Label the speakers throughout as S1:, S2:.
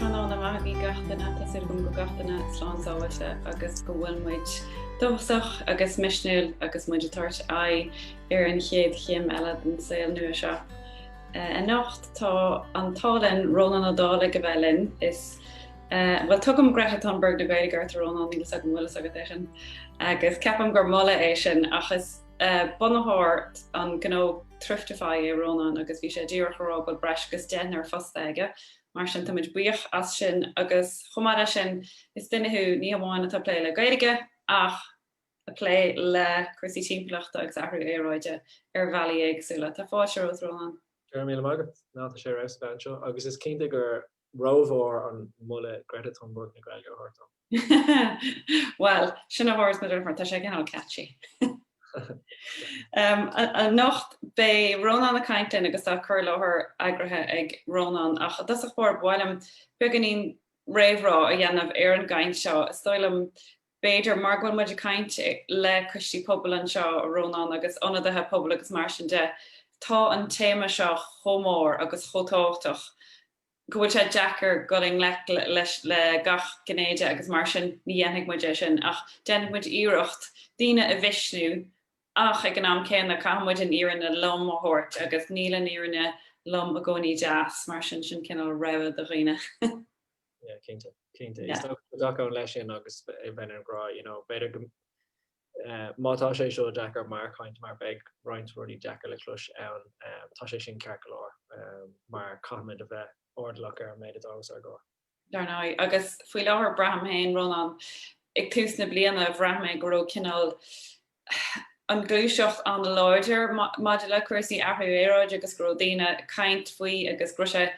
S1: Rónán Ó Dálaigh gatainna tá siad go gatainna slán sábhaiste agus go bhfuil muid dubhsach agus misisiúil agus muid atairt ar an chéad chéim eile den saoil nua seo. A nacht tá an tálainn Rónán Ó Dálaigh go bhelinn is well tugam Greta Thunberg de Gaeilge ar Rónán nílas agam bhfuil agad éisin agus ceapam gur molla é sin achas bunathirt an gó THRIFTIFY é Rónán agus bhí sé díreach rá go breis agus den ar fostaige. Mar sin táid buíoch as sin agus chomara sin is duine ní amháin atá lé le Gaeilge ach a lé le cúrsaí timpeachta agus Athrú Aeráide ar bhealaí éagsúla. Tá fáilte os Rónán.
S2: Jeremy Lamagad, ná tá sé raibh seo agus is cinnte gur rómhór an mulle Greta Thunberg na Gaeilge hartá.
S1: Well, sin a bhhars mar tá sé gin catchy. A nacht bei Rónán na cainteanna agus tá chur láthair agrathe ag Rónán ach das a chóir bhhailm beganín réimhrá a dhéanamh ar an gcaint seo. Stoilm beidir mar bhfuil muid a cainte le cistí pobl an seo Rónán agus ionadathe pobl agus mar sin de tá an téma seo chomór agus chotáchtach. Go bhfuil sé Jackar going leis le gach gnéide agus mar sin ní dhéanamh muide sin ach déanamh muid iirecht daoine a bhisnú ach ag an am céanna camuid an iarna lom a hort agus níl an iarna lom a gcónaí jazz mar sin cinál rah do riine.
S2: Yeah, cínte. Is an leis sin agus ben an grá, beidir mátá sé seo Jackar mar chaint mar beg roiintúirí Jackar le cluis ann tá sé sin cear go leir mar caiimiid a bheith ordlach ar méid agus ar gá.
S1: Darná agus faoi láthar braham hain Rónán ag tús na bliana bhreathmé go raibh cinál an glúiseocht an láidir maidir le cúrsaí Athrú Aeráide agus go raibh daoine caint faoi agus gro sé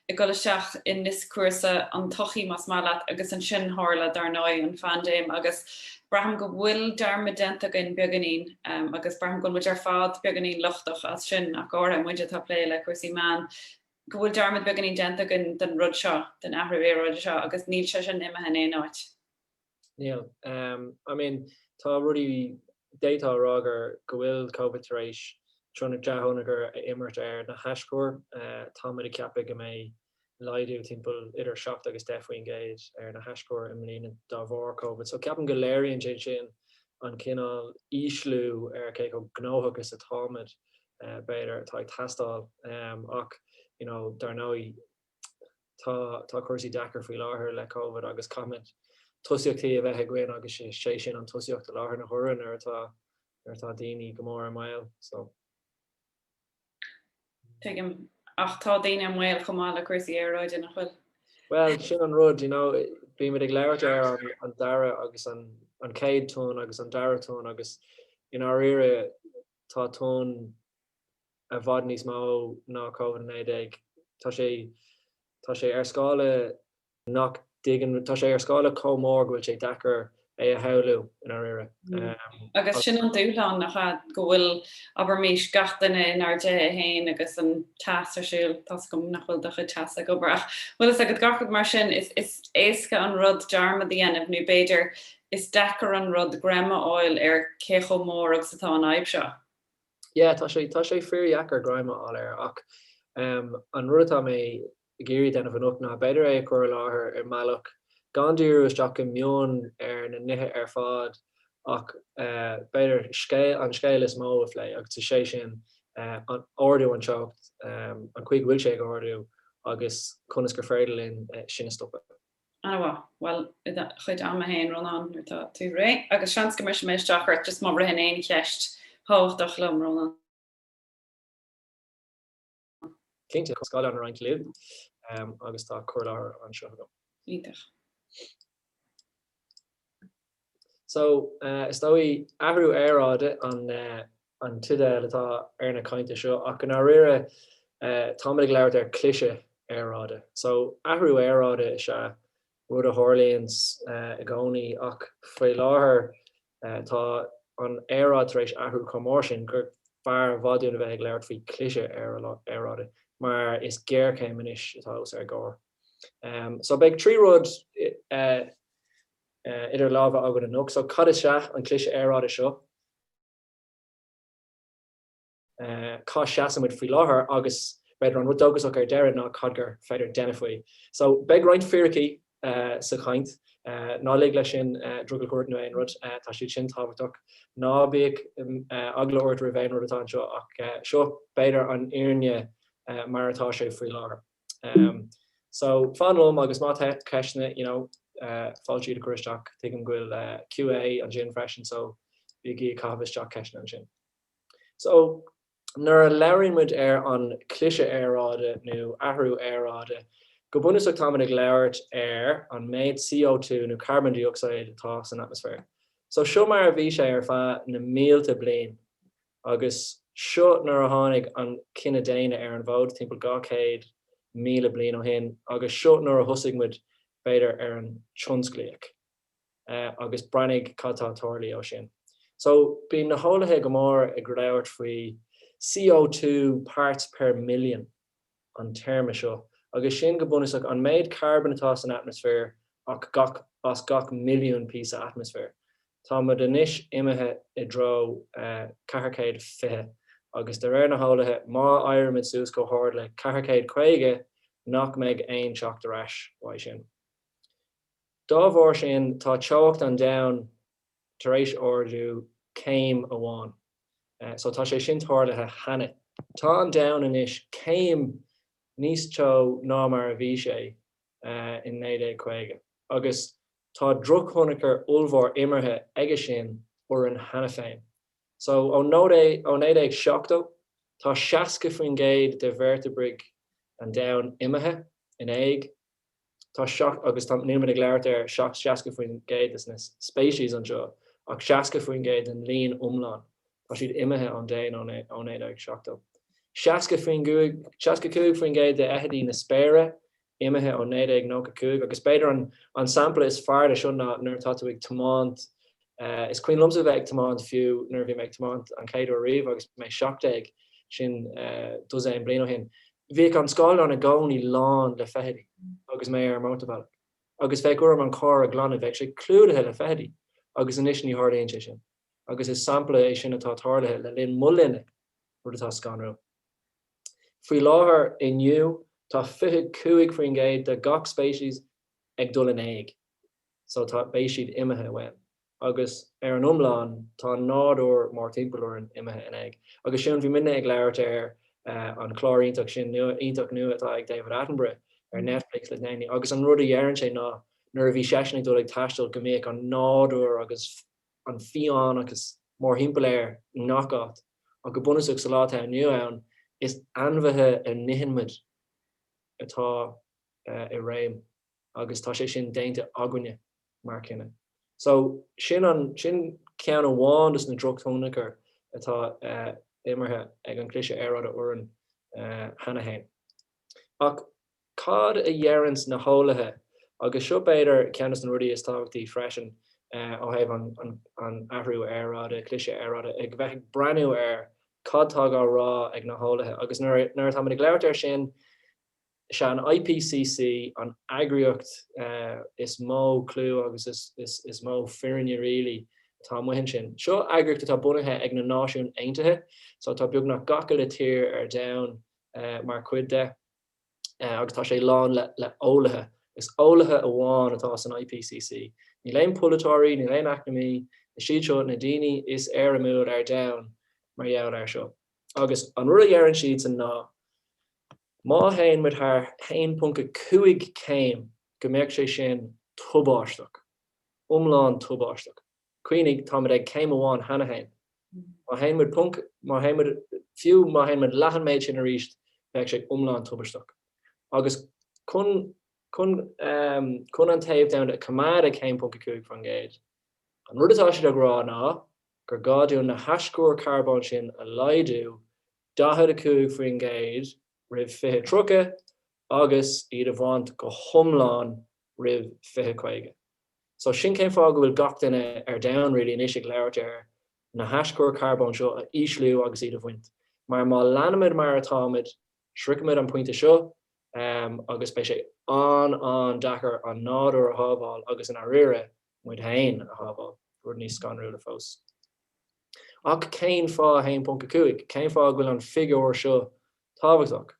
S1: i go isteach in níos cuasa an tochaí mas málaat agus an sin tharla darná an fandéim agus braham go bhfuil dearmid denta in beganín agus braham go muid ar fád beganín lochtach as sin ach ára muide tá lé le cúrsaí man. Go bhfuil dearmid beganín denta den rud seo den Athrú Aeráide seo agus níl sé sin imethe éáit.
S2: Níl, tá rudí détá rágur go bhfuil COVID tar éis trúna dethónagur imirt ar na heiscúir táid a ceappa go mé leidú timpeall idir 7 agus 10 géid ar na heiscúir im lína dá bhór COVID. So ceapan go léiríonn sin an cinál íslú ar cé go gnóthagus a táid beidir tá testáil ach darná tá cúrsaí Jackar faoi láthair le COVID agus caiimiid tusaíochtaí a bheith gcuin agus sé sin an tusaíocht a láthair na thurann ar tá daoine go mór an mhail so.
S1: Tuigim ach tá daoine an mhail chomá le cúrsaí Aeráide nach chuil.
S2: Well, sin an rud, bí mid ag leirt ar an dara agus an céad tún agus an dara tún agus rire tá tún a bhd níos mó ná COVID-19 tá sé ar scála nach digan tá sé ar scála comór bhfuil sé Jackar é a heú in rire.
S1: Agus sin an dúláán nach go bhfuil aber mís gatainna in ardé a hain agus an tasarsúil tá gom nach bhfuil do chu tasa go brach. Bhfuil is agad gachad mar sin is éasca an rud dearma dhéanamh nó beidir is Jackar an rud grandma oil ar cécho mór agus atá an aib seo.
S2: Yeah, tá sé fear Jackar grandma all ach an rudtá mé géirí den bhanach ná beidir é chuir láthair ar meach gandíú isteach go mion ar na nithe ar fád ach beidir an scéil is mó a phlé agus sé sin an orú an seocht an chuig bhfuil sé go orú agus chunas gur féidirlinn sinna stoppa.
S1: Well chuid am hain Rónán tá tú ré agus seans go mar sem méisteachart just má hin éon cheist háach lom Rónán.
S2: Cínte scáil an roiint liú agus tá chuir an seo go.
S1: Ítach.
S2: So is dóí Athrú Aeráide an tuide letá ar na cainte seo ach an rire táid ag leirt ar clise Aeráide. So Athrú Aeráide is se rud a Thorlaíonn i gcónaí ach faoi láthair tá an Aeráid éis Athrú comór sin gur fear bhádún a bheith ag leirt faoi clise Aeráide mar is géircéim inis atá ar gcóir. So beag trí rud idir lábha agad an nuk, so cad is seach an clise Aeráide seo. Cá seasamid faoi láthair agus beidir an rudogus ar deireadh ná cadgar féidir denafoi. So beg roint fearki sa chaint, ná lig lei sin druggal cuairt nó aon rud tá siad sin táhachtach. Ná bíag agla ort ra bhéin rud atá seo ach seo beidir an iarne mar atá sé faoi láthair. So fanlum agus má ceisna, fáil siad a chuisteach tuigim gofuil QA an gin freisin so bhí cabhasteach ceisna an sin. So nuair a leirionmuid ar an clise aeráide nó athrú aeráide, go bunasach táid ag leirt ar an méid CO2 nó carbon dioxide atá san atmosfér. So seo mar a bhí sé ar feadh na mílte bliain, agus seo nuair a tháinig an cinenne déine ar an bhód timpeall 200 míle bliain ó shin, agus seo nuair a thosaigh beidir ar an tionsclaíoch agus brenig cattá toirlaí ó sin. So bí na hólathe go mór ag leirt faoi CO2 parts per million an terme seo, agus sin go bunasach an méid carbon atá san atmosfér ach gach milliún pí a atmosfér. Tá mu inis imethe I dro 450 agus de réir na hólathe má éireann suas go háir le 450 nach méid aon seach de reis bhaid sin. Dá bhór sin tá teocht an domhan tar éis orú céim amháin. So tá sé sin táirlathe hanne. Tá an domhan inis céim níos teo ná mar a bhí sé in 1950. Agus tá drochonachar ulmhór imirthe aige sin or an hanna féin. So ó 1970 tá 60% de vertebraig an domhan imithe in éig. Tá seach agus tá nuair ag leirt ar 60% is na species an seo ach 60% an líon umlán. Tá siad imithe an déin ó 1970. 60% de ehadí na spéire imithe ó 1992 agus beidir an sample is fearr seo nuair tá tú ag tomáint. Is cuoin lumsa bheith ag tomáint fiú nuair bhí meid tomáint an céad ó riomh agus mé 70 sin dosén bliain ó shin. Bhí an scáil an a gcónaí lán le fehadí agus mé ar mountabal. Agus bheith gurm an cá a glanna bheith sé clúdathe le fehadí agus inis ní hádaon sé sin. Agus is sample é sin atá táirlathe le linn mulinne rud atá scanrú. Faoi láthair inniu tá 55% de gach species ag dul in éig. So tá béis siad imithe wein. Agus ar an umlán tá nádúir mar timpeall an imithe in éig. Agus sin bhí mine ag leirt ar an chlárítach sin ítach nua atá ag David Attenborough ar Netflix le déine. Agus an rud a dhearann sé ná nuair a bhí seisnig dul ag taistil go mbeadh an nádúir agus an fián agus mór himpeléir nachát. A go bunasach sa látha nua ann is anmhathe a nihinmid atá I réim agus tá sé sin déinte agunne mar cinenne. So sin cean amháin is na drochtónachar atá imirthe ag an clise aeráide uair an hanna hain. Ach cad a dhearans na hólathe agus seo beidir ceannas an rudí is táhachtaí freisin ó thaobh an athrú aeráide, clise aeráide ag bheith breanú ar cad tá gá rá ag na hólathe agus nuair tá ag leirt ar sin se an IPCC an agriocht is mó clú agus is mó fearinne rilí tá muhin sin. Seo agriocht atá bunathe ag na náisiún aontaithe, so tá beag nach gacha le tír ar domhan mar cuid de agus tá sé lán le ólathe. Is ólathe amháin atá san IPCC. Ní léon polatóirí, ní léon acnamí, is siad seo na daoine is ar a múd ar domhan mar dheall ar seo. Agus an rud a dhearann siad san ná má hain mit haar 1.5 céim go mbeadh sé sin tubáisteach. Umlán tubáisteach. Cuoinnig tá ag céim amháin hanna hain. Má hain mit leathan méid sin a ríist beadh sé umlán tubáisteach. Agus chun an taobh down that cumad a céim 1.5 fan géid. An rud atá siad ag rá ná gur gáú na haiscúir carbón sin a laidú 25 faoin géid rib 23 agus iad a bhaint go thomláin rib 25. So sin céim fág go bhfuil gach duine ar domhan rilí inis ag leirt ar na haiscúir carbón seo a ísliú agus iad a bhaint. Mar má leanamid mar atáid, sricimid an pointe seo agus bei sé an dachar an nádúir a hábháil agus an áire muid hain a hábháil rud níos scanrú le fós. Ach céim fá 1.5, céim fá bhfuil an figure seo táhachtach,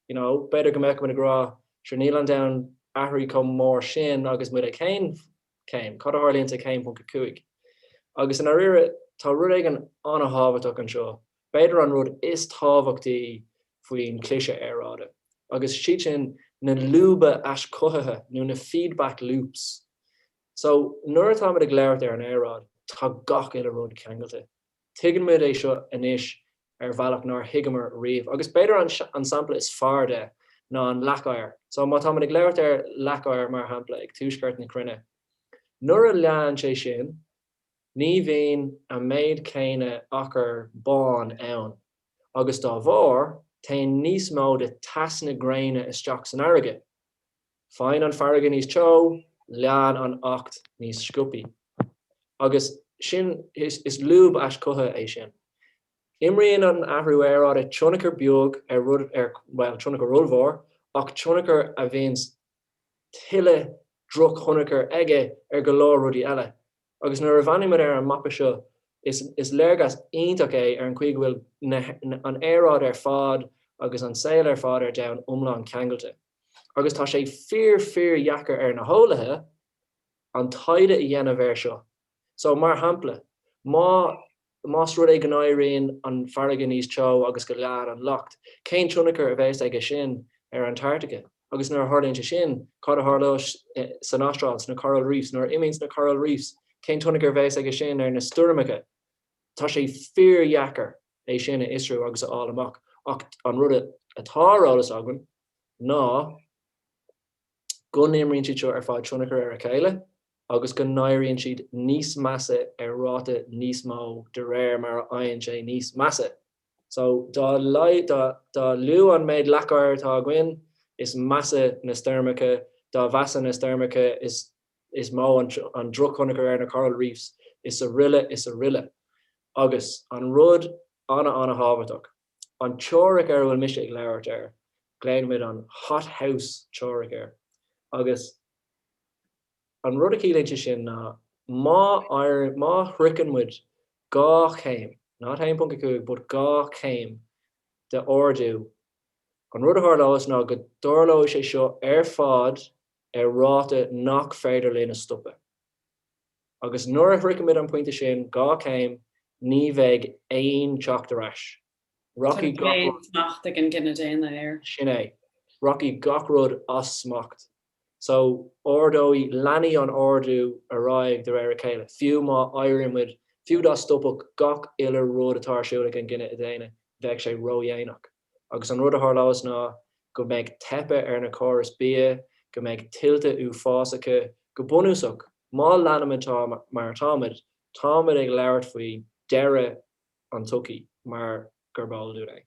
S2: beidir go meic go gra níl an down ahraí com mór sin agus mu céim cad hálíonnta céim punca cuaig. Agus in rire tá rud ag an anna hábhaach an seo. Beidir an rud is táhachtaí faoin clise Aeráide. Agus siad sin na lúba as cothathe nó na feedback loops. So nuair atá muid ag léirt ar an Aeráid, tá gach ile rud ceangailte. Tuigeann muid é seo inis ar bhealach nar higamar riamh. Agus beidir an sampla is fearr de ná an leacáir. So má tá muid ag léirt ar leacáir mar hampla ag túisceart na cruinne. Nuair a lean sé sin, ní bhíonn a méid céine achar bán ann. Agus dá bhór, taon níos mó de tasna gréine isteach san airge. Fáin an farraige níos teo, lean an ocht níos scupi. Agus sin is lúb as cotha é sin. Imríonn an Athrú Aeráide tionachar beag ar rud tionachar rudmhór, ach tionachar a bhíonn tuile druch chonachar aige ar go leor rudí eile. Agus nuair a bhainimid ar an mappa seo, is léirgas ionach é ar an chuig bhfuil an Aeráid ar fád agus an saoil ar fád ar down umlán ceangailte. Agus tá sé fear jacker ar na hólathe an taide I dhéanamh ar seo. So mar hampla, má rud ag an éiríonn an farraige níos teo agus go lear an locht. Cén tionachar a bheits ag sin ar Antarctica. Agus nuair tharlaíonn sé sin, cad a tharlós san Austrráils na coral reefs, nuair imíonn na coral reefs, cén tionachar bheits ag sin ar na Sturmacha. Tá sé fear jacker é sin Isrú agus all amach. Ach an rud atárálas agan ná gon imríonn siad seo ar fád tionachar ar a chéile, agus go nairíonn siad níos massa ar ráta níos mó de réir mar aonn sé níos massa. So dá luú an méid leacáir tá gin is massa na Sturmacha, dá bheasa na Sturmacha is mó an drochonachar ar na coral reefs is a rille. Agus an rud anna hábhaach. An teoiric ar bhfuil mis ag léirt ar, gléanmid an hothouse teoiric ar. Agus an rud a cíléinte sin ná má thricanmuid gá chéim, not 1.2, but gá chéim de ordú. An rud a tharlás ná go dorló sé seo ar fád ar ráta nach féidir léna stoppe. Agus nuair a thricanmuid an pointe sin gá chéim, ní bheidh aon teacht arás. Rocky Sinné. Rocky gachrod as smacht. So ordói lani an ordú arrive de réir chéile. Fiú má airimid, fiú dá stopach gach ille rud atá siúla an gine idéine, bheith sé roiénach. Agus an rud a tharlás ná go méid tepe ar na choras bia, go méid tiltte ú fásacha, go bunúsach, má lanimid mar támid ag leirt faoi deire an tuki mar gurbal dúré.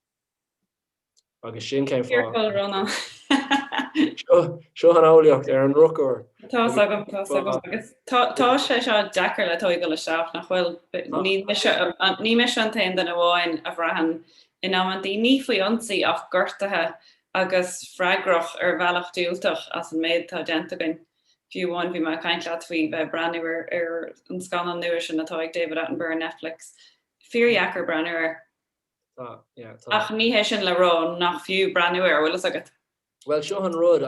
S2: Agus sin céim fá.
S1: Rónán.
S2: Seo an álaíocht ar an rucóir.
S1: Tá sé seo Jackar le toig go le seach nach bhfuil ní me an tain den bháin a bhrahan in amantí ní faoi ansaí ach gortathe agus freigrach ar bhealach dúilteach as an méid tá gentagan. Fiúháin bhí mar caintleat faoi bheith breanúir ar an scanan nua sin atá ag David Attenborough Netflix. Fear breanúir. Ach ní hé sin le rá nach fiú breanúir bhfuil agad.
S2: Well, seo an rud,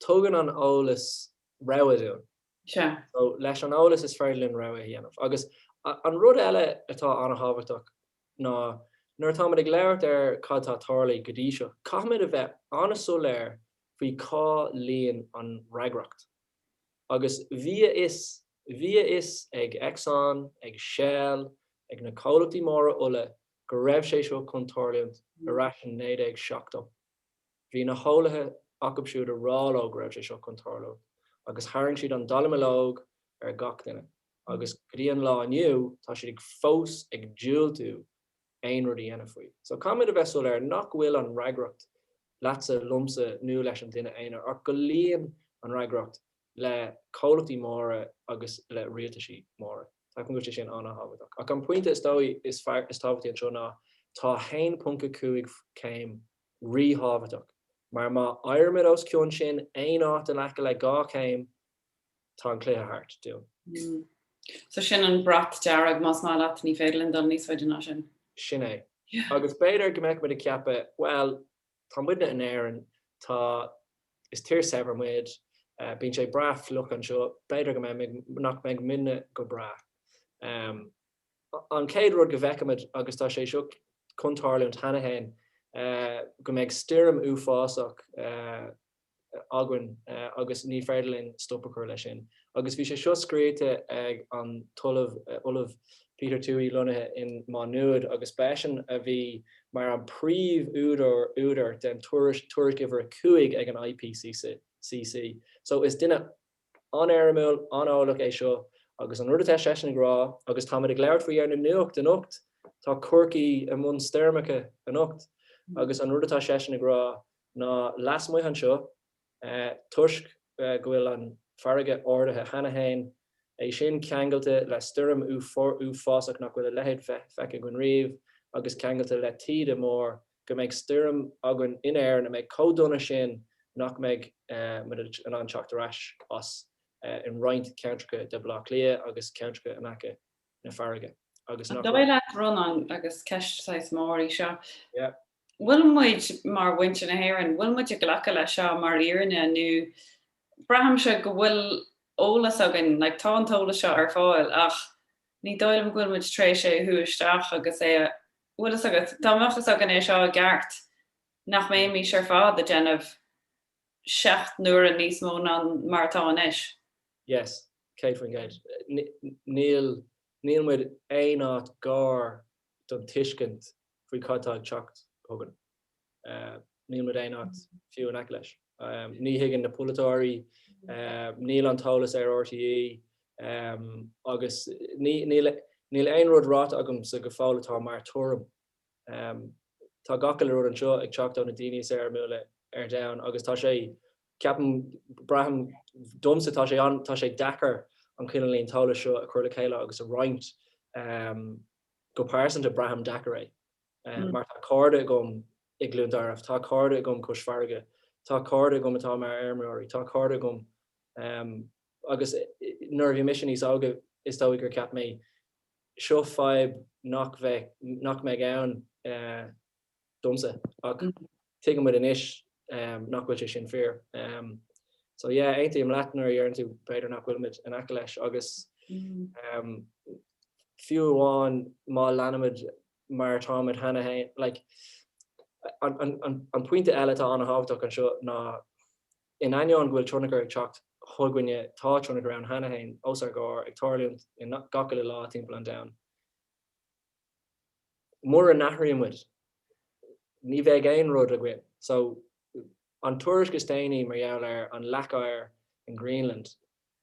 S2: tógan an ólas raibh dún.
S1: Sure.
S2: So leis an ólas is fearlinn raibh dhéanamh. Agus an rud eile atá anna hábhaach ná nuair tá ag léirt ar cad tá tarlaí go dtí seo, caithmid a bheith anna soléir faoi cá líon an reigracht. Agus bhí is ag Exxon, ag Shell, ag na cólachtaí móra uile go raibh sé seo chun tarlaíocht a rasin 1970. Bhí na hólathe acab siúd a rálóg raibh sé seo chun tarlaíocht. Agus tharraing siad an dalamilóg ar gach duine. Agus gríon lá aniu, tá siad ag fós ag dúiltú aon rudí dhéanamh faoi. So caimid a bheith soléir nach bhfuil an reigracht leatsa lumsa nu leis an duine aonar ach go líon an reigracht le cólachtaí móra agus le rialtaí móra. Tá go sin anna hábhaach. Ach an pointe is tábhachtí an seo ná tá 1.2 céim ríhabhaach. Mar má airmid os ciún sin aon áit an lecha le gá céim tá an cléthe hart dún.
S1: So sin an brat dearag más má leat ní féidirlinn don níos féidir ná sin.
S2: Sin é. Agus beidir go mbeidh a ceappa, well, muid in éireann tá is tír sever muid bíonn sé bra fluch an seo beidir go nach méid minne go bra. An céad rud go bhheicimiid agus tá sé seo chuntáirliú an Hanahain go méid stírim uafásach agann agus ní féidirlinn stoppachar lei sin. Agus bhí sé seo scríte ag an tulamh Peter Tui lonathe in má nuad agus béisin a bhí mar an príomh údar den tuairgihar cuaig ag an IPCC. So is duine an airmúil análaach é seo agus an rudatá sesin grá agus tá ag leir faoar na nuacht an ocht tá corcaí a mún stéirmeacha an ocht agus an rudatá sesin grá ná las mu an seo tuisc go bhfuil an farige ordathe Hanahain é sin ceangalte le stírim uafásach nach bhfuil a lehéad feice gon riomh agus ceangalte le tíad mór go méid stírim agan in éireann a méid códonna sin nach méid an anseachtarráis as in roint ceantracha de blach lia agus ceantracha anacha na farige. Agus nach
S1: le Rónán agus ceist mórí seo. Bhfuil muid mar bhainte na hÉireann, bhfuil muid go lecha le seo mar íarna nu braham se go bhfuil ólas agan like tá an tóla seo ar fáil ach ní dóilm bhfuil muid trééis sé thuisteach agus é bhfuil agad táachchas agan é seo a gceart nach mé mí sear fád a déanamh 6 nuair a níos mó an mar tá an is.
S2: Yes, Kate from Gate. Níl muid éát gár don tuiscint faoi caitá teacht thugan. Níl muid éát fiú an leis. Ní higann na polatóirí, níl an tálas ar RTE, agus níl aon rud rát agam sa go fáiletá mar tuairim. Tá gacail rud an seo ag teachtá na daoine ar múla ar down agus tá sé ceapan braham domsa tá sé dachar an cinelíon tála seo a chuir le chéile agus a roint go páirsan a braham dachar é. Mar tá códa gom ag glúndarmh, tá códa gom cos farige, tá códa gom atá mar airmúirí, tá códa gom agus nuair bhí mission ága is dóigh gur ceap mé seo fáib nach méid ann domsa ach tuigim muid an isis nach bhfuil sé sin fear. So yeah, ain't am Latinar ar tú beidir nach bhfuil muid an aice leis agus fiú amháin má leanamid mar táid Hanahain, like an puinte eile tá anna hábhaach an seo ná in aineán bhfuil trúnagar ag teacht thuganne tá trúnagar an Hanahain os ar gár ag tarliúnt in gacail lá timpeall an down. Mór an nachriamid ní bheith aon rud a gcuid. So an tuairis go staoine mar gheall ar an lecair in Greenland,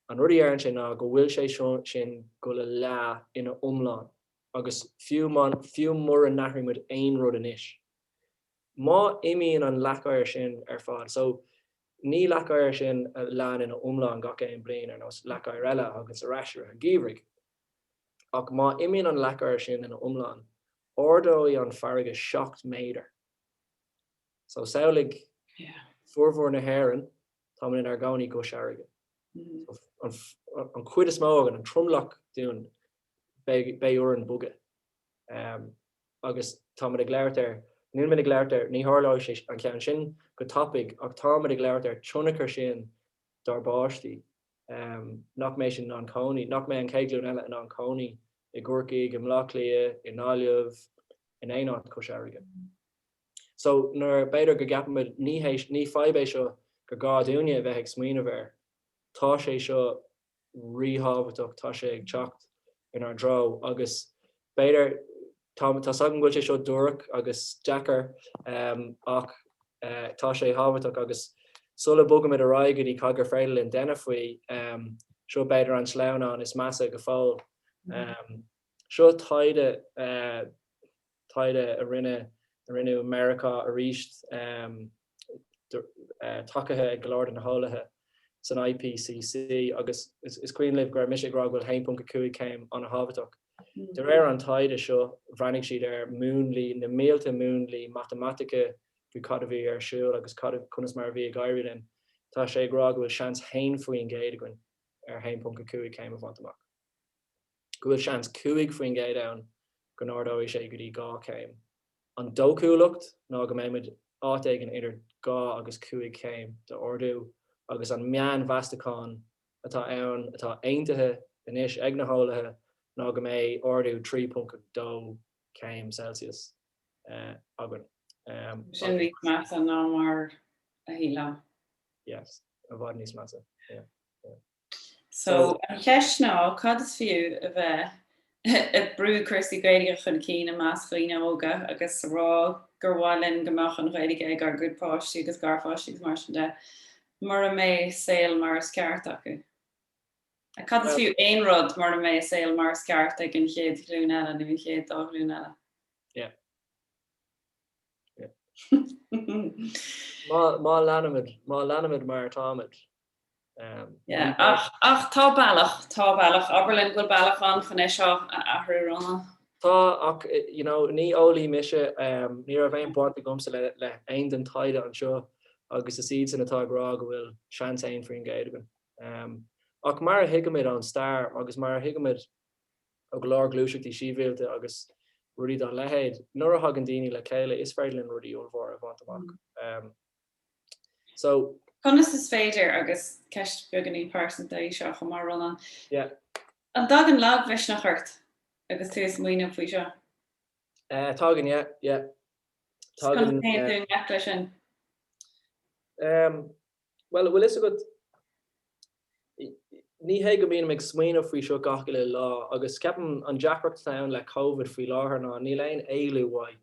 S2: an rudí ar an sin ná go bhfuil sé sin go le lá ina umláin agus fiú mór an nachriamid aon rud in isis. Má imíonn an lecair sin ar fád, so ní lecair sin lean ina umláin gach aon bliain ar nó lecair eile agus a reisir a gíomhraigh. Ach má imíonn an lecair sin ina umláin, ordóí an farige 7 méadar. So saolig fuórmhór na hÉireann tá in ar gánaí go seaige. An cuid is mó an tromlach dún bé uair an buga. Agus tá ag léirt ar ní minic léirt ar ní háláil sé an ceann sin go topic ach tá ag léirt ar trúnacar sin dar báistí. Nach mé sin an cónaí, nach mé an céigliún eile an cónaí i gCúrsaí, go mlachlia, in áileamh, in éáit go seaige. So nuair beidir go gapamid ní fáibé seo go gáúine a bheith ag smaoinemh air, tá sé seo ríhabhaach tá sé ag teacht in ar dró agus beidir tá sagan bhfuil sé seo dúrach agus deachar ach tá sé habhaach agus sulla bugamid a ráige í cagur freidir in déna faoi seo beidir an sleanán is measa go fáil. Seo taide a rinne America a ríist takeithe ag Glór na hálathe san IPCC agus is cuioin libh gur mis gra bhfuil 1.5 céim an a habhaach. De réir an taide seo bhreanig siad ar múnlí na méalta múnlí matematica bhí cadmhí ar siúil agus chunas mar bhí a gaiirí den tá sé gra bhfuil seans hain faoin géad goin ar 1.5 céim a bhaintach. Go bhfuil seans 2 faoin géad ann go nádóigh sé go dtí 2 céim. An dócúlacht ná go méid áit an idir 2 agus 5 céim de ordú agus an mean bheastacán atá ann atá aontaithe inis ag na hóilethe ná go mé ordú 3.2 céim Celsius agan.
S1: Sin rí meas an ná mar a híla.
S2: Yes, a bhd níos measa.
S1: So an cheis ná cad is fiú a bheith a brú cúrsaí Gaeilge chun cína más faoine óga agus rá gur bhálinn gomach an Gaeilge ag ar gúdpáistí agus garfáistí mar sin de mar a mé saoil mar sceart acu. A cad is fiú aon rud mar a mé saoil mar sceart ag an chéad glún eile nó chéad dá glún eile.
S2: Má lenimid mar táid.
S1: Ach tá bailach Aberlin goil bailach an fan é seo ahrú Rónán.
S2: Tá ach ní ólí mise ní a bhéon buint gomsa le aon den taide an seo agus a siad san atá rá go bhfuil seans aon faoin Gaeilge. Ach mar a hiigeid an stair agus mar a hiigeid a glár glúiseachtaí síbhéalte agus rudí dá lehéid nuair a hagan daoine le chéile is féidirlinn rudí ómhór a bhaint amach. So
S1: Conas is féidir agus ceist beganí percentage seo go mar Rónán.
S2: Yeah.
S1: An dagan lag bheis nach chuirt agus tú is muoine faoi seo.
S2: Tágan, yeah. Tágan.
S1: Tágan sin.
S2: Well is a good ní hé go bíon ag smaoine faoi seo gach le lá agus ceapan an deachreacht ann le COVID faoi láthair ná ní leon éilú bhaid.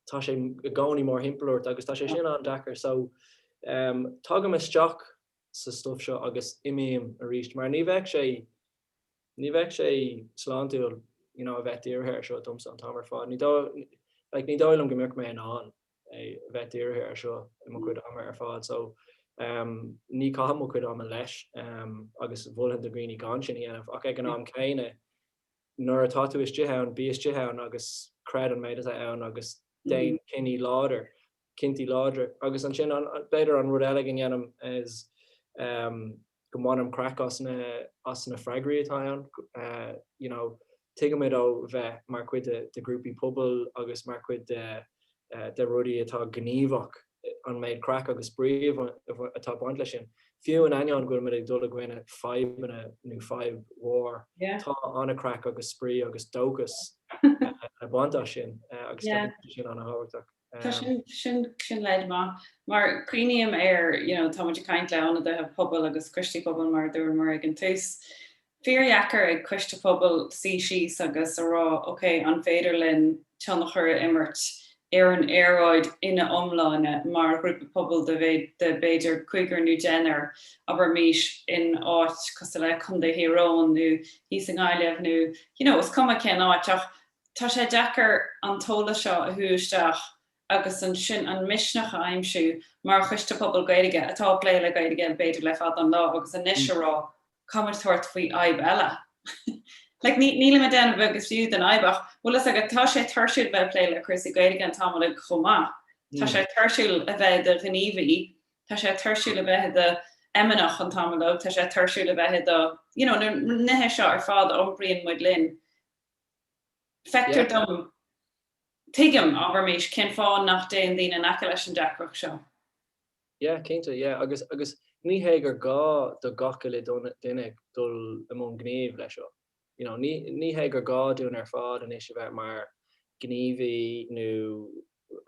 S2: Tá sé gcónaí mór himpeúirt agus tá sé sin an dachar so tágam isteach sa stuff seo agus imíim a ríist mar ní bheith sé sláintúil a bheith tíorthair seo dumsa an tamar fád. Ní dóilm go mbeadh mé an a bheith tíorthair seo i mo chuid amar ar fád so ní caitham mo chuid am leis agus bhfuilhan de gríní gan sin dhéanamh ach ag an am céine nuair atá tú is dithe bíos dithe agus creid an méid ann agus déon cinnti láidir agus an sin beidir an rud eile gin dhéanam is go mánam crack as na freigraí atá ann tuigeid ó bheith mar chuid de grúpi pobl agus mar chuid de rudí atá gníomhach an méid crack agus bríomh atá baint lei sin. Fiú an aion gofuil mid ag dul gine 5 nó 5 war tá anna crack agus sprí agus dógus a baintá sin agus sin an háhachtach.
S1: Sin leid mar cuiníam tá muidir caint leanna de pobl agus cuistí pobl mar dúir mar ag an tús. Fíorheachar ag cuiste pobl sí síos agus ará an féidirlinn teannach chur immert ar an Aeráide ina omláine mar grúpa pobl de beidir chuigur nó Jenner aber míis in áit cos le chun de hirón nó hís an gáileh nó is cuma cén áiteach tá sé deachar an tóla seo a thuúisteach agus an sin an misneach aimimsú mar chuiste pobl Gaeilge atá léile Gaeilge beidir le fad an lá agus an nisrá cumarthirt faoi aib eile. Níle me den agus fiú den aibach, bhfuil agad tá sé thuirsiúil bheith léile cúrsaí Gaeilge an tamla chomá. Tá sé thuirsiúil a bheith de gníomhaí, tá sé thuirsiúil a bheith de emanach an tamla, tá sé thuirsiúil a bheith de nethe seo ar fád ombrion muid linn. Feictar dom tuigim aber méis cin fáin nach déon daoine aice leis an deacrach seo.
S2: Cínte, agus ní hé gur gá do gacha le duine dul amón gníomh leis seo. Ní hé gur gá dún ar fád an is bheith mar gníomhaí nó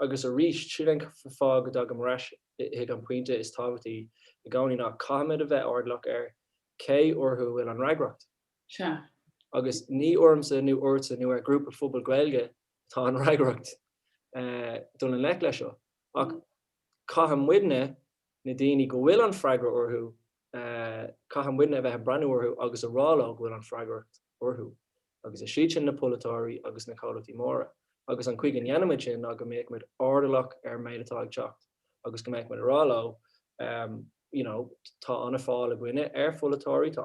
S2: agus a ríist siúling fá go dag am reis hiag an puinte is táhachtí i gáí ná caiimiid a bheith ordlach ar cé orthú bhfuil an reigracht. Agus ní ormsa nó orsa nó ar grúpa fóbal Gaeilge tá an reigracht dul an lech leis seo. Ach caitham muidne na daoine go bhfuil an freigra orthú caitham muidne a bheith breanú orthú agus a rála bhfuil an freigracht orthú. Agus a siad sin na polatóirí agus na cálatí móra. Agus an chuig an dhéanamid sin a go méid muid ordalach ar méid atá ag teacht. Agus go méid muid a rála tá anna fáil a gcuine ar polatóirí tá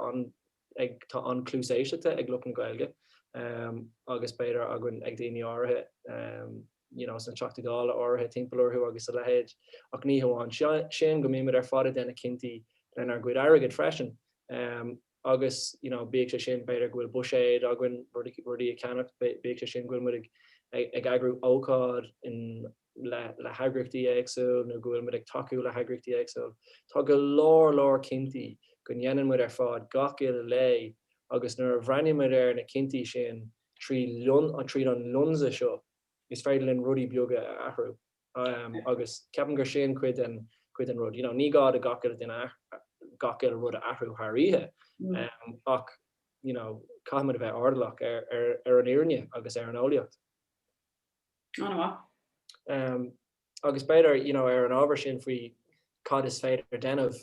S2: an clúséisiite ag luch na Gaeilge agus beidir agan ag daoine áirithe san teachtadála áirithe timpeall orthú agus a lehéid ach ní hamháin sin go méid ar fada denna cinnti len ar gcuid airgid freisin. Agus bíag sé sin beidir bhfuil buséid agan rudí a ceannach bíag sé sin bhfuil muid ag agrú ócád in le hagrachtaí éagsúil nó go bhfuil muid ag taú le hagrachtaí éagsúil. Tá go leor cinnti go dhéanann muid ar fád gach uile lé agus nuair a bhreainneann muid ar na cinnti sin trí an lunsa seo is féidir linn rudí beaga a athrú. Agus ceapan gur sin cuid an rud. Ní gád a gach uile rud a athrú thraithe ach caiimiid a bheith ardalach ar an iirne agus ar an óliacht. Agus beidir ar an ábhar sin faoi cad is féidir denmh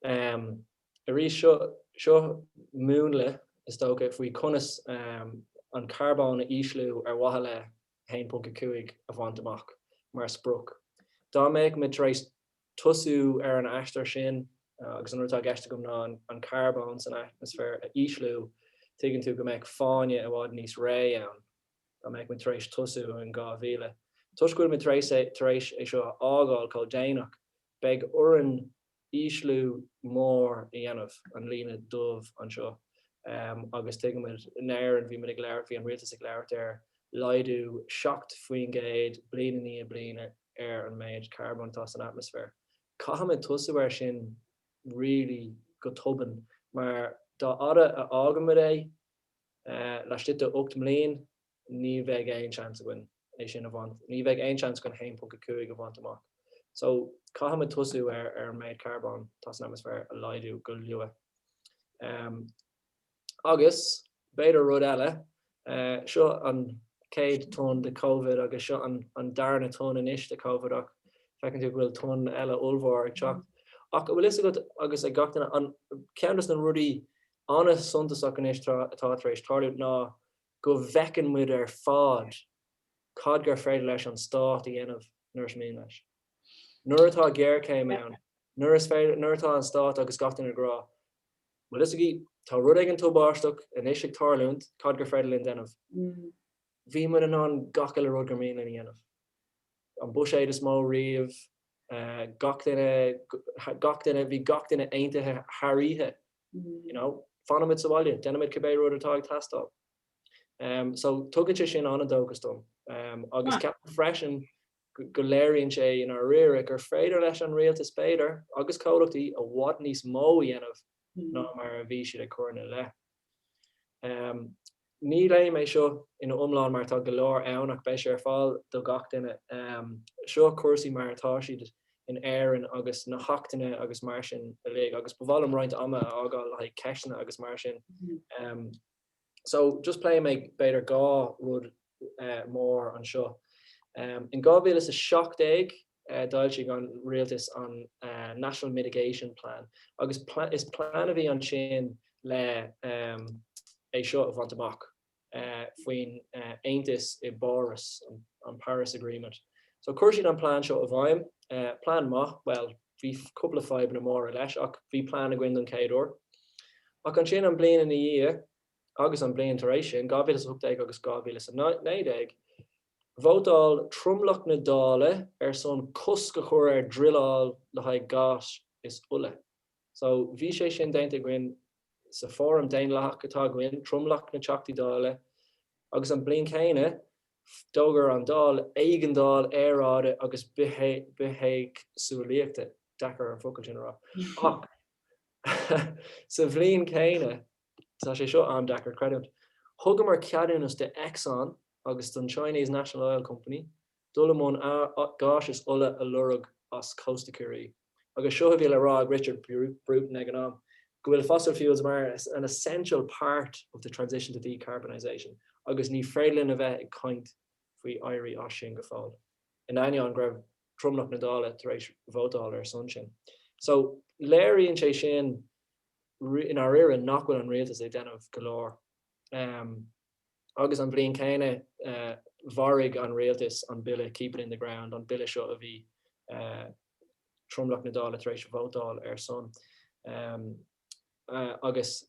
S2: a rí seo múnla is tócha faoi conas an carbán a íslú ar wathe le 1.5 a bhaint amach mar spruc. Dá méid mit éis tosú ar an eistar sin agus an ruútá gceiste gom ná an carbán san atmosfér a íslú tuigeann tú go méid fáine a bhád níos ré ann. Dá méid mit éis tosú an 2000. Tuscuil mit éis é seo ágáil có déanaach beag oran íslú mór i dhéanamh an lína dubh an seo. Agus tuigeann néir an bhí mid ag leabhar bhí an rialtas ag leabhart ar leidú seacht faoin gcéad bliana ní a bliana ar an méid carbon tá an atmosfér. Caithimid tosú ar sin really go tuban, mar dá ada a ágamid leis duit 8 mbliain ní bheith aon chance a bhain é sin a bhaint. Ní bheith aon chance gon 1.5 a bhaint amach. So caithimid tosú ar an méid carbon tá an atmosfér a leidú go luath. Agus beidir rud eile seo an 100 tún de COVID agus seo an darna tún inis de COVID ach fecinn tú bhfuil tún eile ullmhór ag teacht. Ach bhfuil is agus ag gachtainna an ceannas na rudí anna suntasach inis atá tar éis tarlú ná go bhfecinn muid ar fád cad gur freidir leis an stát a dhéanamh nuair mí leis. Nuair atá géir céim ann, nuair atá an stát agus gachtainna grá. Bhfuil is tá rud ag an tóbáisteach inis ag tarlúnt cad gur freidir linn déanamh. Bhí muid an gach eile rud gur mín in dhéanamh. An buséad is mó riamh, gach duine bhí gach duine aontaithe thraithe. Fanamid sa bhaile, denimid cabbé rud atá ag teastáil. So tugann sé sin anna dógus dom. Agus ceap freisin go léironn sé in ar riire gur féidir leis an rialtas beidir agus códachtaí a bhhad níos mó dhéanamh ná mar a bhí siad ag cuirne le. Ní léim é seo ina umláin mar tá go leor ann ach beis ar fáil do gach duine. Seo cúrsaí mar atá siad in éireann agus na heachtaine agus mar sin a lé agus bhbhailm roiint ama ágáil le ceisna agus mar sin. So just play make beidir gá rud mór an seo. In 2017 dáil si an rialtas an National Mitigation Plan. Agus is plan a bhí an sin le é seo a bhaint amach faoin Aontas I Boris an Paris Agreement. So chuirsigh an plan seo a bhaim, plan má, well, bhí couple of 5 na mór leis ach bhí plan a gcuin an céadúir. Ach an sin an bliana in dhé agus an blian tar éis sin 2018 agus 2019 bhótáil trumlach na dála ar son cos go chur ar drilláil le haid gas is uile. So bhí sé sin déanta gcuin sa fórm daon leach atá gcuin trumlach na teachtaí dála agus an blian chéine dógur an dál éigeandáil Aeráide agus bithéig súlaíochta dechar an focail sin rá. Ach sa bhliain chéine tá sé seo an dechar credit. Thugam mar ceadúnas de Exxon agus don Chinese National Oil Company dulamón gáis is uile a lurug as Costa Curie. Agus seo bhí le rá Richard Bruton ag an am. Go bhfuil fossil fuels mar an essential part of the transition to decarbonization. Agus ní freilinn a bheith ag caint faoi éirí as sin go fáil. In aine an greibh trumlach na dála tar éis bhótáil ar son sin. So léiríonn sé sin in our era nachhfuil an rialtas é déanamh go leor. Agus an blian chéine bharrig an rialtas an bille keep it in the ground an bille seo a bhí trumlach na dála tar éis bhótáil ar son. Agus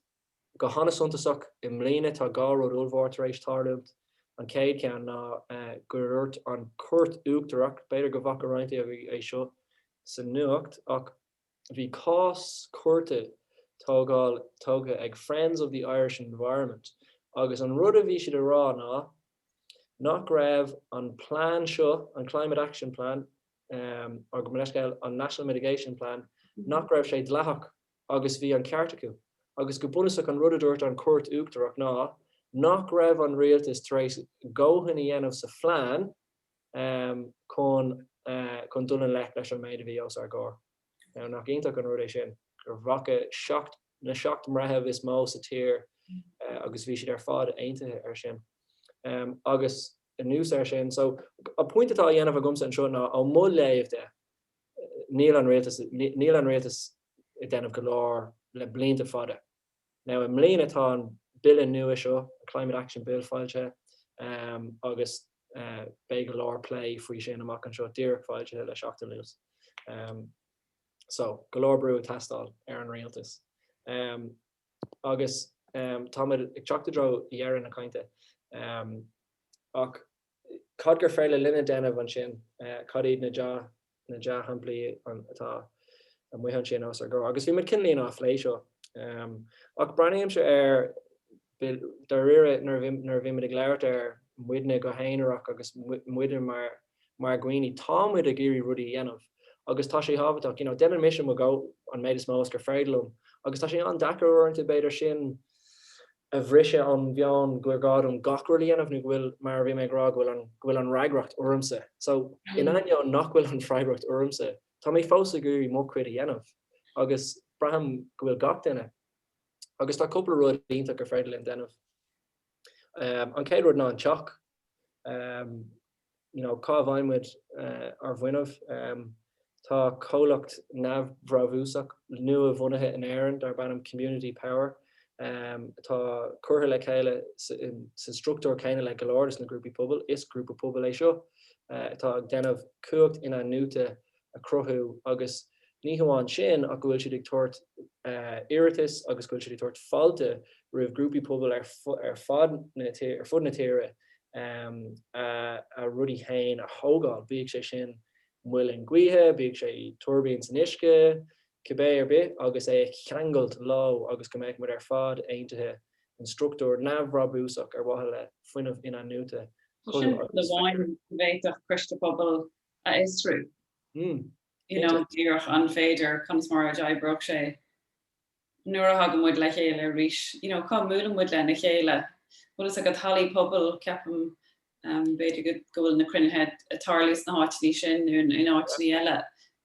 S2: go hána suntasach I mbliana tá gá rud ullmhór tar éis tarlúmt an céad ceann ná gurirt an cuirt uachtarach beidir go bhaca roinnta a bhí é seo sa nuacht ach bhí cás cuirte tóga ag Friends of the Irish Environment agus an rud a bhí siad a rá ná nach raibh an plan seo, an climate action plan, or go maileisceil an national mitigation plan, nach raibh sé dleathach agus bhí an ceart acu. Agus go bunasach an rud a dúirt an cuairt uachtarach nach raibh an rialtas tar éis ggóthain a dhéanamh sa phlean chun dul an lech leis an méid a bhí os ar gcór. Nach ionach an rud é sin gur bhacha na seacht mrethebh is mó sa tír agus bhí siad ar fád aontaithe ar sin. Agus a nús ar sin, so a pointatá dhéanamh a gomsa an seo ná ó mó léamh de níl an rialtas i déanamh go leor le blianta fada. Now im mlíon atá an bill nua seo, a climate action bill fáilte, agus bé go leor play faoi sin amach an seo díreach fáilte le seachtain luas. So go leor brú a testáil ar an rialtas. Agus táid ag teachtadró dhearan na cainte. Ach cad gur féile linne déanamh an sin, cad iad na deá hamplaí atá an muhan sin os ar gcór. Agus bhí mar cinlíon á lé seo. Ach braíim se ar dar rire nar bhí ag leirt ar muidne go héineach agus muidir mar gcuoine támuid a géirí rudí dhéanamh. Agus tá sé habhaach, denna mission mo go an méid is mós gur freidlumm. Agus tá sé an dachar orintanta beidir sin a bhrise an bheán gurgád gachraí anamh nu bhfuil mar bhí mé grá bhfuil an reigracht ormsa. So in aine nach bhfuil an freigracht ormsa, tá mé fósa gurí mó cuid a dhéanamh. Agus braham go bhfuil gach duine. Agus tá cúpla rud ionach gur freidlinn déanamh. An céad rud ná an teach. Cá bhaimid ar bhainmh. Tá cólacht nabhbhrabhúsach nua bhunaithe in éireann ar bannam community power. Tá curtha le chéile sa struchtúr céine le Glór is na grúpi pobl, is grúpa pobl é seo. Tá déanamh cuacht ina nuta a cruthú agus ní hamháin sin ach go bhfuil siad ag tuairt iiritas agus go bhfuil siad ag tuairt fáilte roimh grúpi pobl ar fud na tíre a rudí hain a thógáil bíag sé sin muil an gcuithe, bíag sé tuairbíonn san uisce, cibé ar bit agus é cheangailt lá agus go mbeidh mar ar fad aontaithe an struchtúr nabhbhrabhúsach ar bhatha le fuinmh ina nuta.
S1: Sin le bháin bhéiteach Christa pobl a Athrú. Díreach an féidir conas mar a d'oibreach sé. Nuair a hagan muid le chéile rís. Cá múla muid le na chéile. Bhfuil is a go talí pobl ceapam beidir go bhfuil na cruinethe a tarlís na háitlí sin nó in áitlí eile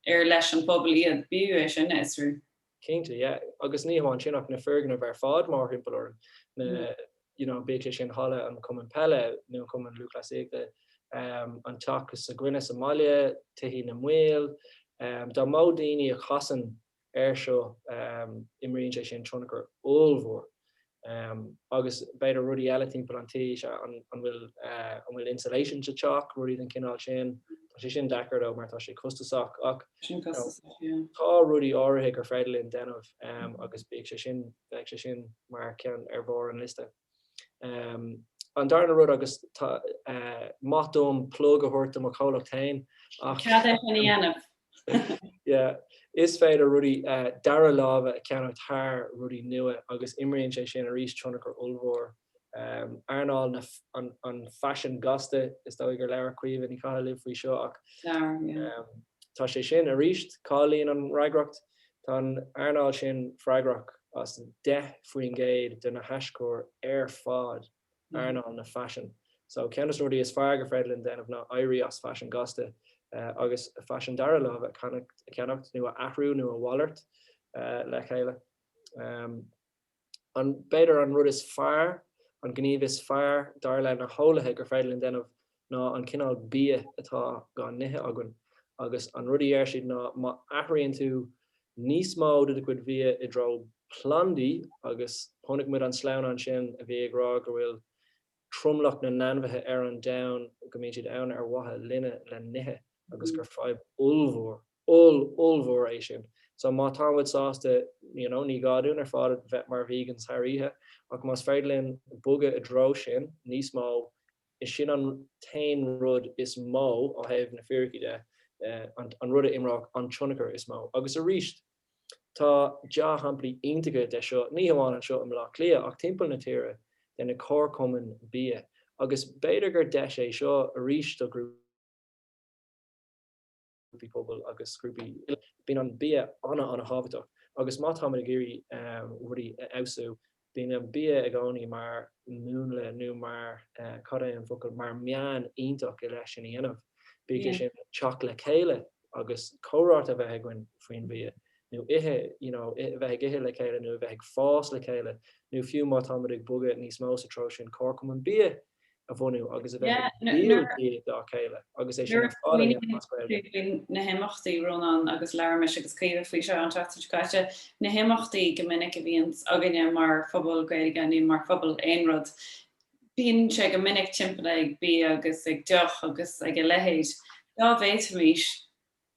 S1: ar leis an pobl iad bíú sin Athrú.
S2: Cínta, agus ní hamháin sinach na fergan ar fád mar himpelir na béte sin hala an cuman pelle nó cuman luclasigte an teachas sa gcuine Somália, tuhí na mhuil, dá mó daoine a chasan ar seo imríonn sé sin trúnagur óilmhór. Agus beidir rudí eile timpeall an taois an bhfuil insulation se teach rudí den cinál sin, tá sé sin dechar ó mar tá sé costasach ach tá rudí áirithe gur freidlinn déanamh agus beag sé sin mar cean ar bhór an liste. An darna rud agus mátóm plug a thuirt am cholacht-tain.
S1: Cad é chuna dhéanamh?
S2: Is féidir rudí dara lábha a ceannacht thar rudí nua agus imríonn sé sin a rís trúnagur ullmhór. Arnáil an fashion gasta is dó gur leabhar cuimh ní chaithe libh faoi seo ach tá sé sin a ríist cáilíonn an reigracht tá arnáil sin freigrach as 10 faoin géad de na heiscóir ar fád arnáil na fashion. So ceannas rudí is fearr gur freidlinn déanamh ná éirí as fashion gasta agus fashion dara lábh a ceannacht nu a athrú nu a wallart le chéile. An beidir an rud is fearr, an gníomh is fearr dar le na hólathe gur freidlinn déanamh ná an cinál bia atá gan nithe agan agus an rudí ar siad ná má athraíonn tú níos mó de chuid bhí i dro plandaí agus tháinig muid an slán an sin a bhí agrá gur bhfuil trumlach na nanmhathe ar an down go mbeadh siad ann ar wathe linne le nithe agus gur fáib ullmhór é sin. So má táhaid sásta ní gáún ar fád bheith mar bhígans thairíthe ach más freidlinn buga a dro sin níos mó is sin an tain rud is mó ó thaobh na fiorcaide an rud a imreach an trúnagar is mó. Agus a ríist tá deá hamplaí iontaige de seo ní hamháin an seo am lá clia ach timpeall na tíre den na cór cumann bia agus beidir gur deis é seo a ríis do grúpi pobl agus grúpi bín an bia anna an a hábhaach agus má tá a géirí rudí ausú bín an bia a gáí mar múnle nu mar cadé an focail mar meán ionach I leis sin dhéanamh bí sin teach le chéile agus córát a bheith gin faoin bia nu ihe bheith ihe le chéile nu bheith fás le chéile nu fiú má tá ag bugad níos mó sa tro sin cócum an bia a bhonú agus a bheith dá chéile agus é sin
S1: na himachtaí Rónán agus leirmis agus críomh faoi seo an teachtaide na himachtaí go minic a bhíon aganine mar phobal gaeilge ní mar phobal éonrad bíonn sé go minic timpeall ag bí agus ag deach agus ag lehéid dá bhéit míis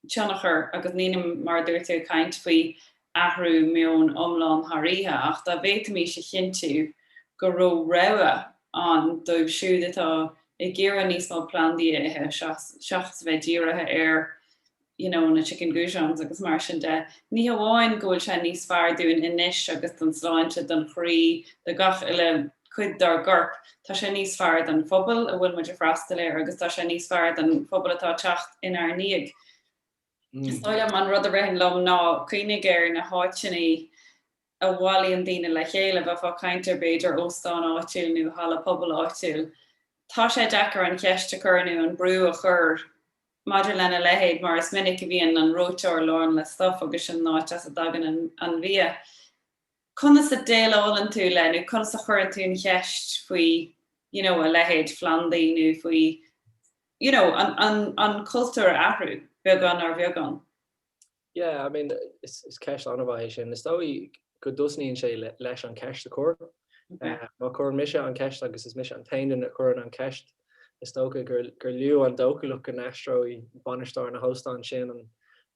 S1: teannachar agus níanam mar dúirte caint faoi athrú mion omláin thairíthe ach dá bhéit míis a chinú go raibh rogha an dóibh siúd atá I ggéire níos má plandaí ithe seachas bheith díirithe na chicken goujons agus mar sin de. Ní hamháin ggóil se níos fearr dúin inis agus don sláinte don chrí de gach ile chuid dar gorp tá sé níos fearr don phobal a bhfuil muidir freistal léir agus tá sé níos fearr don phobal atá teacht inar níag. Stáile man rud a rihin lom ná cuoinnig na háitsinnaí a bháilíon daine le chéile bheith fá caintear beidir óstán áitiúil nó hala pobal áitiúil. Tá sé dechar an ceiste churnú an brú a chur maidir lena lehéid mar is minic a bhíon an róteir lorn le stuff agus sin náit as a dagan an bhia. Conas a déalálan tú le, conas a churann tún cheist faoi a lehéid flandaí nó faoi an cultúr athrú beagán ar bheagán.
S2: Yeah, I mean, it's ceist an bhaid sin. Is dóí go dusníonn sé leis an ceist a chur. Má chur mise an ceist agus is mise an tainan a chur an ceist. Is tócha gur liú an dócaach an eistróí banistáir na hóstán sin an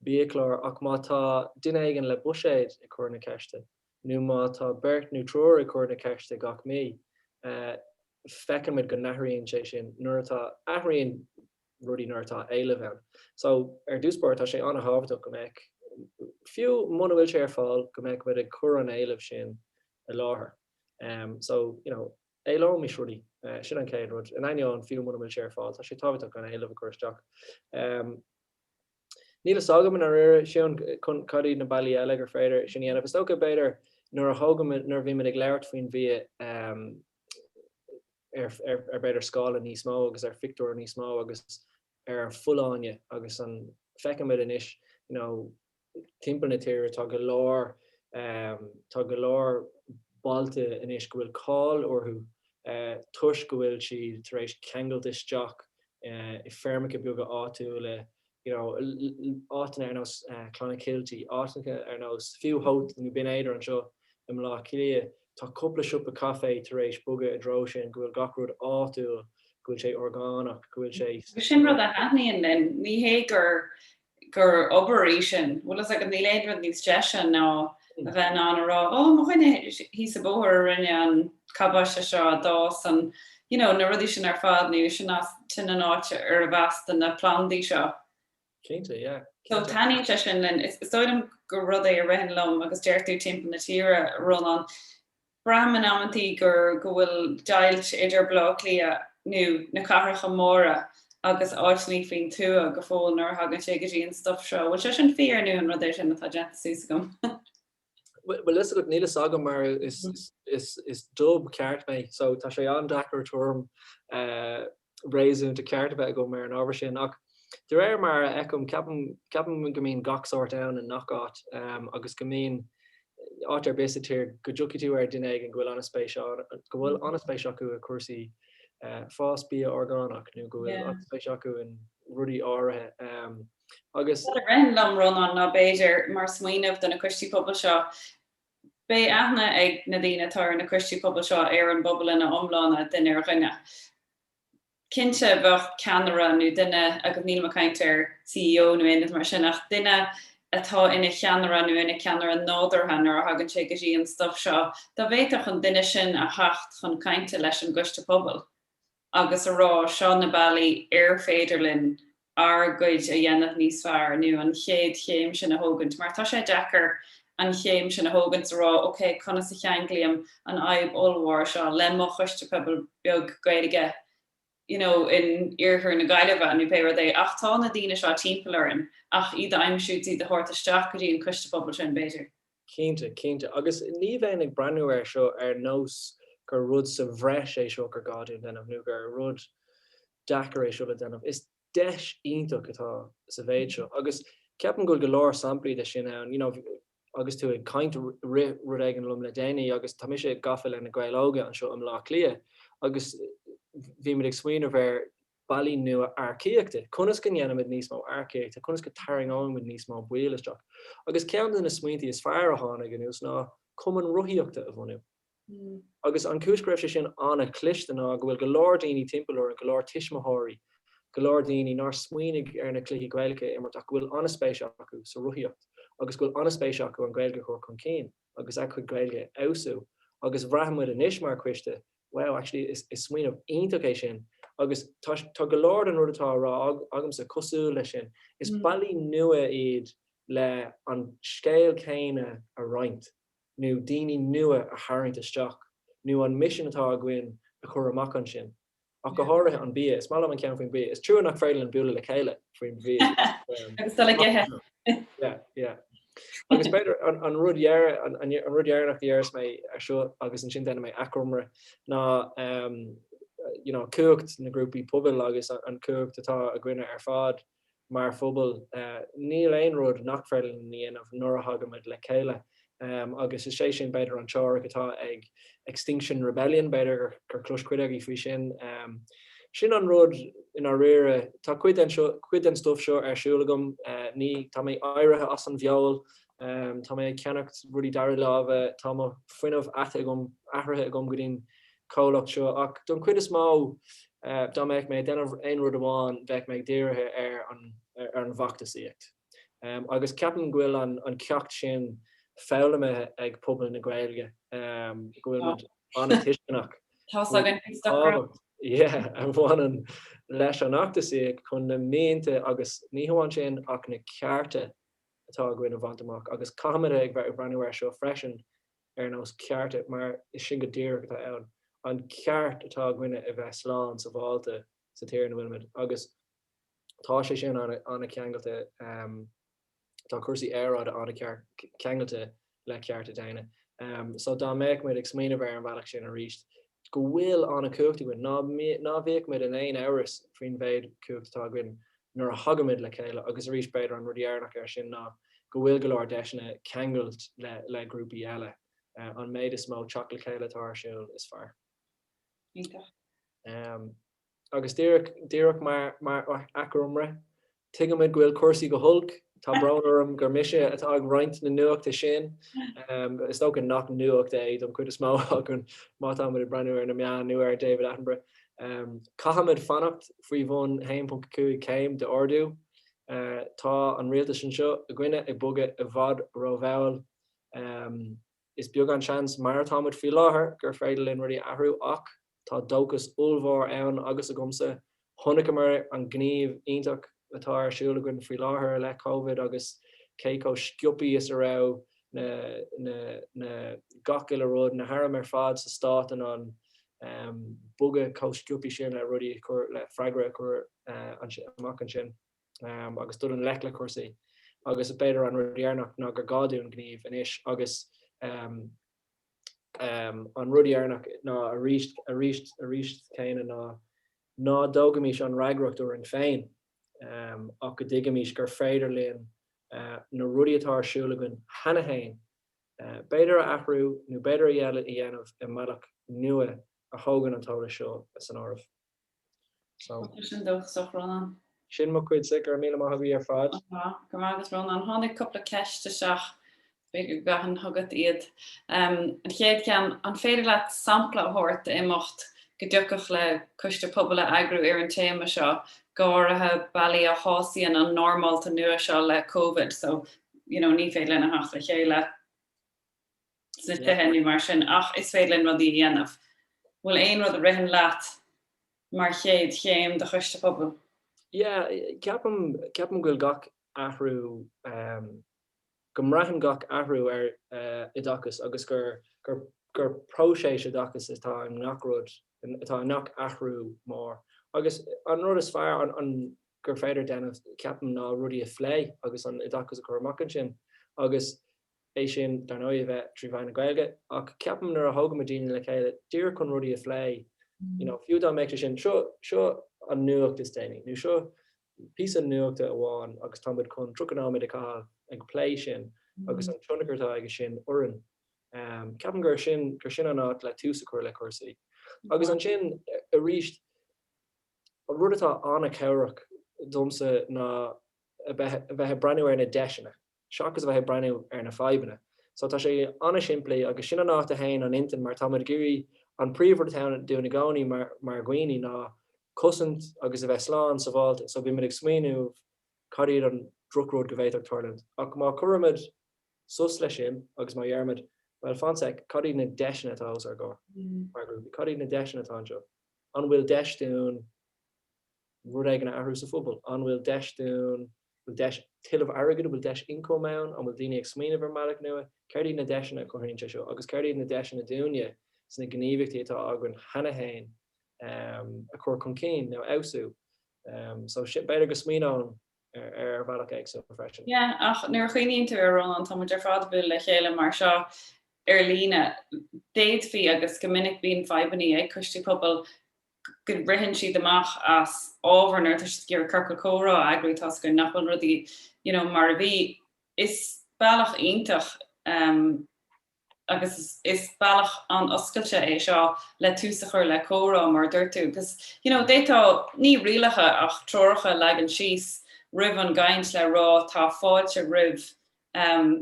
S2: bíolóir ach má tá duine éigen le buséid i chur na ceiste. Nu má tá bert nó trúir i chur na ceiste gach mí. Feicimid go nathraíonn sé sin nuair atá athraíonn rudí nuair atá éile bhean. So dúspóir tá sé anna hábhaach go mbeidh fiú muna bhfuil sé ar fáil go mbeidh bud ag chur an éileh sin a láthair. So, éilóm is rudí sin an céad rud. An aine an fiú muna bhfuil sé ar fáil, tá sé tábhaach an éileh a chuirteach. Níl sagam an ar Siún chun cadí na bailí eile gur féidir sin dhéanamh. Is tócha beidir nuair a thugam nuair bhí man ag leirt faoin bhí ar beidir scála níos mó agus ar fictúr níos mó agus ar fulláine agus an feicimid inis timpeall na tíre tá go leor balte inis go bhfuil cáil orthú tuis go bhfuil siad tar éis cheangail isteach I fermice beaga áú le átain ar nós clonaciltí átain ar nós fiú hót nó bin éidir an seo im lá clia tá cúpla siúpa cafe tar éis buga a dro sin go bhfuil gachrúd áú go bhfuil sé orgánach go bhfuil sé
S1: sin rud a haithníonn den ní hé gur obarí sin bhfuil is ag an níléadrad níos deise ná a bheith an rá má chuine hí sa bóthir rinne an cabbaiste seo dás an na rudí sin ar fad ní sin tin an áite ar a bheasta na plandaí seo.
S2: Cínte, yeah.
S1: So taníte sin linn is stoidm go rud é a rihin lom agus deirtú timp na tíre Rónán. Brahman amantí gur go bhfuil dailt idir blá lia nu na carcha móra agus áitní faoin tú a go fóil nar hagan sé go dtíon stuff seo. Bhfuil sé sin fear nu an rudéir sin atá deanta súsa gom.
S2: Well, listen, níl sagam mar is dub ceart mé, so tá sé an dachar túm réún de ceart bheith go mar an ábhar sin ach de réir mar ecum ceapan go mín gach sort ann an nachát agus go mín átar bésatíir go dúci tú ar duine an gohfuil an spéis acu a cúrsaí fás bí orgánach nó go bhfuil an spéis acu in rudí áirithe agus
S1: rin lom Rónán ná béidir mar smaoinmh don na cuistí pobal seo. Bé aithne ag na dtíine tar na cuistí pobal seo ar an bobbal na omlána duine ar rinne. Cinnte bheith ceanara nó duine a go níl caintear CEO nó aonad mar sin ach duine atá ina cheanara nó ina ceanara nádartha nuair a hagann sé go dtí an stuff seo. Tá bhéiteach an duine sin a theacht chun cainte leis an guiste pobal. Agus a rá seo na bailí ar féidirlinn ar goid a dhéanamh níos fearr nu an chéad chéim sin a thugant. Mar tá sé dechar an chéim sin a thugant rá, ok, conas a cheangliam an aib olmhar seo le mo chuiste pobal beag gaiige in iarthar na gaiileh an pe é ach tá na daine seo timpplarin ach iad aimimsútí de hortasteach go dtí an cuiste pobl sin beidir.
S2: Cínte agus ní bheith ag brenuir seo nós gur rud sa bhreis é seo gur gáún denmh nu gur rud dachar é seo denmh. Is deis ionach atá sa bhéid seo. Agus ceapan go Glór samplaí de sin agus tú ag caint rud ag an lum le déine agus tá sé gafa le na gailóga an seo am lá lia. Agus bhí mu ag smaoinar bhar bailí nua arcéachta. Conas go dhéanamid níos mó arcéachta, conas go taringáin with níos mó buileisteach. Agus cean na smaointí is fear a tháinig an ús ná cuman ruthíochta a bhhanú. Agus an cúscraibh sé sin anna cliste ná go bhfuil go leor daoine timpealir go leor tiismothirí, go leor daoine ná smaoinnig ar na cluichí gailge imarach go bhfuil anspéis acu sa ruthíocht, agus go bhfuil anspéis acu an gailge chur chun céin, agus ag chuid gailge ausú, agus bhreathmuid an isis mar cuiste, wow, actually is smaoinmh ionach é sin. Agus tá go leor an rud atá rá agam sa cosú lei sin. Is bailí nua iad le an scéal céine a roint, nó daoine nua a tharraingt isteach, nó an mission atá a gcuin a chur amach an sin. Ach go háirithe an bia, is mála an cean faoin bia. Is trú nach freighil an bualadh le chéile faoin bia.
S1: Agus tá le gethe.
S2: Yeah. Agus beidir an rudhearnach dhearas mé seo agus an sin denna mé acromra ná cuacht na grúpaí pobal agus an cuacht atá a gcuine ar fad mar phobal níl aon rud nach freighil níanamh nuair a hagamid le chéile. Agus is sé sin beidir an teir atá ag Extinction Rebellion beidir gur clúscuideag í faoi sin. Sin an rud in ar réire tá cuid an stuff seo arsúlagam ní tá mé áirithe as an bheol, tá mé ceannacht rudí dair lábh tá fuinmh athrathe gom go dtín cólacht seo ach don cuid is má dá méid mé denmh aon rud amháin bheith méid déirithe ar an bhachtasaíocht. Agus ceapan ghfuil an ceacht sin fálamthe ag pobl na Gaeilge go bhfuil anna tiisceannach.
S1: Tá agan Instagram.
S2: An bhhain leis an achtasaíocht chun na méanta agus ní hamháin sin ach na cearta atá gcuin a bhaint agus cáimide ag bheith brenuir seo freisin ar nós cearta mar is sin go dtír atá ann. An ceart atá gcuine a bheith sláán sa bháilta sa tíir na bhfuilmid agus tá sé sin anna ceangailta tá cúrsaí aeráide anna ceangailta le cearta daine. So dá méid muid ag smaoinmh ar an bhealach sin a ríist. Go bhfuil anna cuachta goin ná bhéic muid an 1 áras faoin bhéid cuachtatá goin nuair a hagamid le chéile agus a ríist beidir an rudíarnach ar sin ná go bhfuil go leor deisina ceangailt le grúpaí eile. An méid is mó teach le chéile tá siúil is fearr. Agus díreach mar acromra, tuigeamid go bhfuil cúrsaí go hulk, tá bránarm gur mise atá ag roint na nuachta sin. Is tóg an nach nuacht é dom chuid is mó agan mátá muid brenuir na meán nu ar David Attenborough. Cahamid fannacht faoi bhn 1.2 céim de ordú. Tá an rialtas sin seo a gcuine ag bugadh a bhd róbháil. Is beag an seans mar táid fi láthair gur féidirlinn rudí athrú ach tá dóchas ullmhór ann agus a gomsa tháinig mar an gníomh ionach atá arsúla goin faoi láthair le COVID agus céó sciupaí is a rá na gacail a rud na haram ar fad sa státan an bugad có sciupaí sin le rudí le freigra chur amach an sin agus dul an le cúrsaí agus a beidir an rudíarnach ná gur gáún gníomh inis agus an rudíarnach ná a ríist céine ná dógamís an reigracht or an féin ach go dtuigeamís gur féidirlíonn na rudí atá arsúlagan hena hain beidir a athrú nó beidir a dhéanamh i mbealach nua a thógan an tóla seo as an ámh.
S1: Sin dóchas Rónán.
S2: Sin mo cuid sic ar míle maithí ar fad.
S1: Go agus Rónán tháinig coppla ceiste seach be gahan thugad iad. An chéad cean an féidir leat sampla thuirt imimecht go dtiocach le cuiste pobl agrú ar an téama seo gáirithe bailí a hásaíonn an normálta nua seo le COVID, so ní féidir lena hacht le chéile sna tuithe mar sin ach is féidir linn rudí dhéanamh. Bhfuil aon rud a ritheann leat mar chéad chéim de chuiste pobl.
S2: Ceapam ghfuil gach athrú go mraithan gach athrú ar i dachas agus gur próséis a dachas atá nach rud atá nach athrú mór agus an rud is fearr an gur féidir den ceapan ná rudí a phlé agus an idachas a chumachchan sin agus é sin dar nó bheith trí bhain na Gaeilge ach ceapan nar a thugam díine le chéile dír chun rudí a phlé fiú dá méid sin seo an nuacht is déine nu seo pí an nuachta amháin agus tá chun trochanáid a cá ag plé sin agus an tunnagurtá aige sin oran ceapan gur sin an áit le túsa chuir le cúrsaí agus an sin a ríist an rudatá anna ceirech domsa ná a bheith breú ar na deisina seachas a bheith breú ar na faibanna so tá sé anna siimplí agus sin an áit a hain an intin mar tá gurí an príomhar town dú na gáí mar gcuoine ná cosint agus a bheith sláán sa bháilte so bhí mid ag smaoinú cadíad an druchród go bhéach tarland ach má churamid sus lei sin agus má dhearmid well fansec cadíad na deisina tá ar gá cadíad na deisina tá anseo an bhfuil deisún rud ag an ahrú sa fútbal an bhfuil deisún tilmh airgad bhfuil deis incomán an bhfuil daine ag smaoineh ar malaach nua ceirdaí na deisina chuirinte seo agus ceirdaí na deisina dúine sna gníomhachtaí atá agan hena hain a chur chun céin nó ausú so beidir go smaoinán ar bhealach ag so profession.
S1: Yeah, ach nuair chuoíonn tú ar Rónán tá muidir fad buil le chéile mar seo ar lína déad fí agus go minic bíon faibaní ag custí pobl go rihann siad amach as ábharnar tá gur curca córá agrú tá go nachfuil rudí mar a bhí is bailach iontach agus is bailach an oscailte é seo le túsa chuir le córá mar dúirtú gus détá ní rialacha ach troracha le an síos rih an gaint le rá tá fáilte rih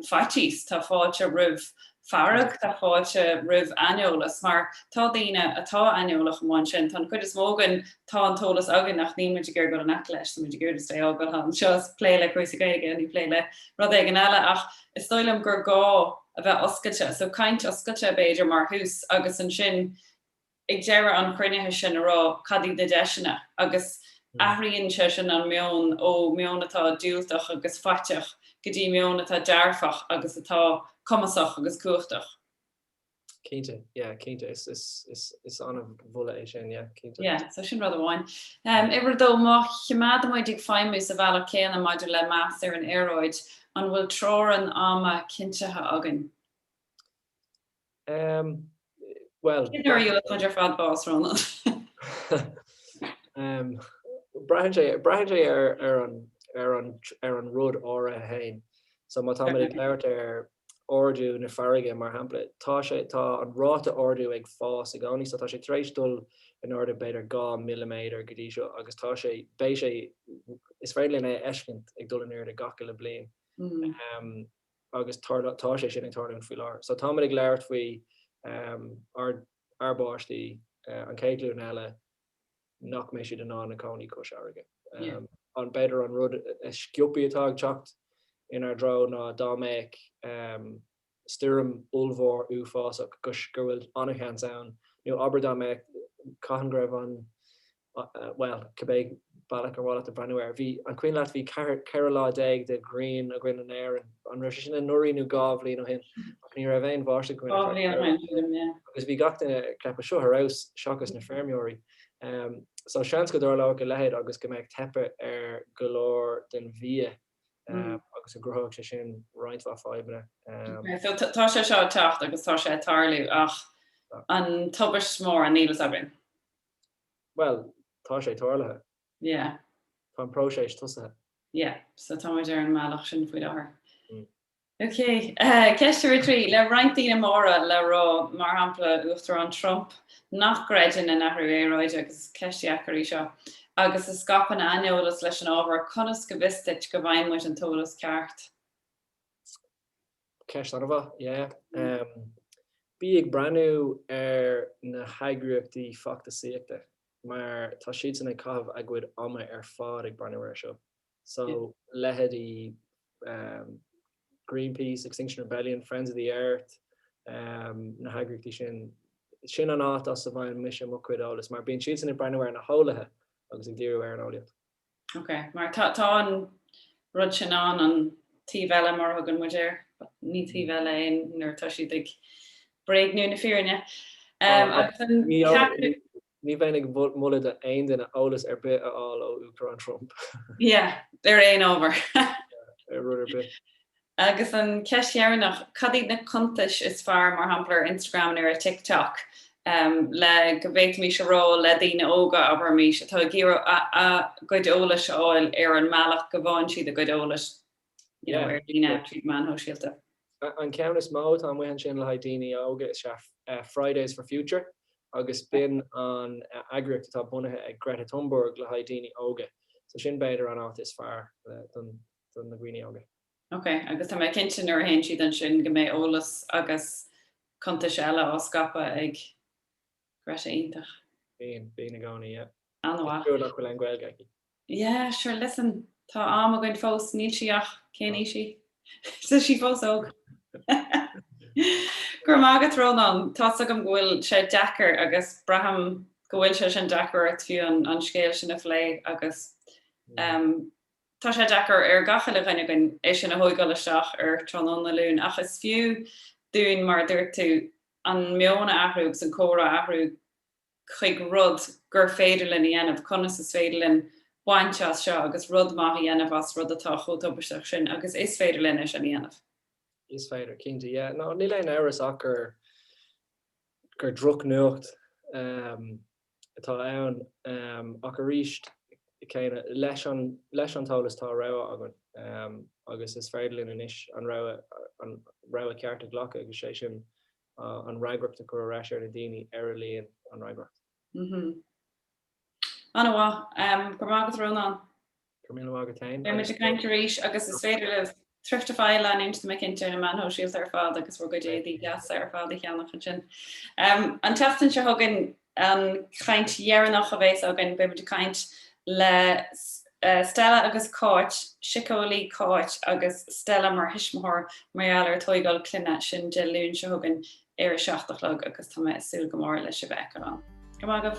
S1: fatíos tá fáilte rih farag tá fáilte rih aineolalas mar tá daine atá aineolach amháin sin tá chud is mógan tá an tólas agan nach ní muidir gur go an ac leis muidir gur is ágan an seo plé le cruise gaige ní plé le rud ag an eile ach is stoilm gur gá a bheith oscailte so caint oscailte beidir mar hús agus an sin ag deire an chruinethe sin rá cadí de deisina agus athraíonn se sin an meon ó meonnatá dúilteach agus faiteach go dtí meonnatá dearfach agus atá cumasach agus cuachtach.
S2: Cínte is anna bhula é sin cínte.
S1: Yeah, so sin rud amháin. Ibar dó má chiimead muid ag feimú sa bhealach céanna maidir le meas ar an aeráid an bhfuil tróran ama cintethe agan.
S2: Well,
S1: Cinar you chuidir fad bás Rónán.
S2: Brahan sé ar an rud ára a hain. So má tá ag leirt ar ordú na farige mar hapla tá an ráta ordú ag fás a gáí so tá sé trééis dul in order beidir 2 millimeter godí seo agus tá sé bé sé is féidirlinn é eiscint ag dul in ar a gacha le blian agus tá sé sin ag tarlinn filar so tá ag leirt faoi arbáistí an céadlún eile nach mé siad an ná na cáí cos aige an beidir an rud sciúpaí atá ag teacht inar dro ná dá méid stírim ulmhór ú fásach gus gur bhfuil annachan sound nó aber dá méid caihan greibh an well cabbé bailach ar bháil a brenuir bhí an cuioine leat bhí Carolá déag de Green a grin an air an ru sin an nuiríú gábhlíí nó hin ní ra bhéin bhá agus bhí gachtainna cepa seo arás seachas na fermióirí so seans go dá le go lehéad agus go méid tepa ar Glór den bhí agus a grothg sé sin roiintá fáibna.
S1: Tá sé seo techt agus tá sé tarliú ach an tubais mór an nílas abin.
S2: Well, tá sé tarlathe.
S1: Yeah.
S2: Tá an próséis tusa.
S1: Yeah, so tá muidir an meach sin faoi láthair. Okay, ceiste trí le reintína móra le rá mar hampla uachtar an Trump nach greidir in Athrú Aeráide agus ceisiacharí seo. Agus is scapan aineolalas leis an ábhar conas go bhisteit go bhain muid an tólas ceart.
S2: Ceist an bha, bí ag breanú ar na haigrúachtaí fachta síochta, mar tá siad sanna cabh ag gcuid ama ar fád ag breanú ar seo. So leheadí Greenpeace, Extinction Rebellion, Friends of the Earth, na haigrúachtaí sin an áit as sa bhain mission mo cuid álas, mar bíonn siad sanna breanú ar na hólathe agus ag díú ar an áliacht.
S1: Ok, mar tá an rud sin an tíbheile mar thugann muidir, ní tíbheile nuair tá siad ag breaghnú na fíorne.
S2: ní bhenig mulle de ein den alles bit all ó Uachtar Trump.
S1: Yeah, they're ein over.
S2: Ruder bit.
S1: Agus an ceisiarnach cadí na contais is fear mar hamplar Instagram ar a TikTok. Le go bhéit mí se rá le dtíine óga aber mí se tá gíra a goid ólas áil ar an meach go bháin siad a goid ólas ar dtíine trí man ho síalta.
S2: An cean is mó an bhain sin le daoine óga is Fridays for Future agus bin an agriacht tá bunathe ag Greta Thunberg le daoine óga. So sin beidir an áit is fear don na ghuine óga.
S1: Okay, agus tá mé cinnte ar hen siad an sin go mé ólas agus contais eile á scapa ag Greta iontach.
S2: Bíon a gánaí, yeah.
S1: Anha.
S2: Dúir nach bhfuil an ghailgeaí.
S1: Yeah, sure, listen, tá am a goin fós níl siach céní si. So si fós óg. Gur mágad Rónán, tá agam bhfuil sé dechar agus braham go bhfuil sé sin dechar at fiú an scéil sin a phlé agus tá sé dechar ar gacha le bhaine gon é sin a hóigáil isteach ar Tránán na Lún achas fiú dún mar dúir tú an meona ahrúg san córa ahrúg chuig rud gur féidirlinn i dhéanamh conas is féidirlinn bhainteas seo agus rud maith i dhéanamh as rud atá chótóbaisteach sin agus is féidirlinn is an dhéanamh.
S2: Is féidir cinnte, yeah. No, ní leon áras ach gur druch nuacht atá ann ach a ríist céine leis an tálas tá rá agan agus is féidirlinn inis an rá cearta ghlacha agus sé sin an raigracht a chu ráisiir na daoine ar a líon an raigracht.
S1: Anha, gur mágad Rónán.
S2: Gur míle mágad tain.
S1: Bé muid a caiinte ríis agus is féidir le THRIFTIFY leanúint me cinnte na man ho síalt ar fád agus bhór go déadí gas ar fád i cheannach an sin. An teachtain se thugann an chaint dhearannach a bhééis agan be muid a caint le Stella agus cáit, sicólaí cáit agus Stella mar hisismthór marar tóigáil cluine sin de lún se thugann ar a seachtach lag agus tá súil go mór leis se bheith an. Go mágah.